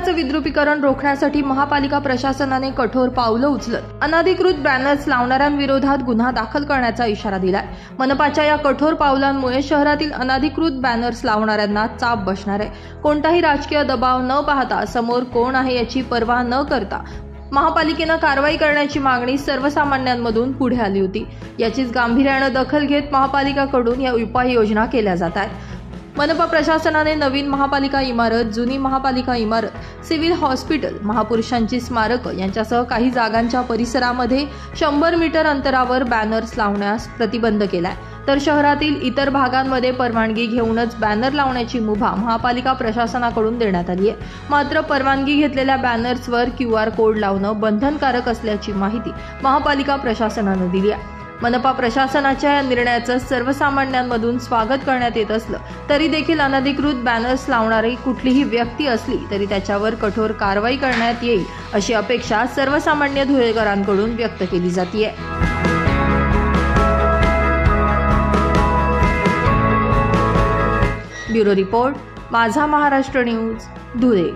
निसर्गाचं विद्रुपीकरण रोखण्यासाठी महापालिका प्रशासनाने कठोर पावलं उचलत अनधिकृत बॅनर्स लावणाऱ्यांविरोधात गुन्हा दाखल करण्याचा इशारा दिलाय। मनपाच्या या कठोर पावलांमुळे शहरातील अनधिकृत बॅनर्स लावणाऱ्यांना चाप बसणार आहे। कोणताही राजकीय दबाव न पाहता समोर कोण आहे याची पर्वा न करता महापालिकेनं कारवाई करण्याची मागणी सर्वसामान्यांमधून पुढे आली होती। याचीच गांभीर्यानं दखल घेत महापालिकेकडून या उपाययोजना केल्या जात आहेत। मनपा प्रशासनाने नवीन महापालिका इमारत, जुनी महापालिका इमारत, सिव्हिल हॉस्पिटल, महापुरुषांची स्मारकं यांच्यासह काही जागांच्या परिसरामध्ये 100 मीटर अंतरावर बॅनर्स लावण्यास प्रतिबंध केलाय। तर शहरातील इतर भागांमध्ये परवानगी घेऊनच बॅनर लावण्याची मुभा महापालिका प्रशासनाकडून देण्यात आली आहे। मात्र परवानगी घेतलेल्या बॅनर्सवर QR कोड लावणं बंधनकारक असल्याची माहिती महापालिका प्रशासनानं दिली आहे। मनपा प्रशासनाच्या या निर्णयाचं सर्वसामान्यांमधून स्वागत करण्यात येत असलं तरी देखील अनधिकृत बॅनर्स लावणारी कुठलीही व्यक्ती असली तरी त्याच्यावर कठोर कारवाई करण्यात येईल अशी अपेक्षा सर्वसामान्य धुळेकरांकडून व्यक्त केली जाते। ब्युरो रिपोर्ट, माझा महाराष्ट्र न्यूज, धुळे।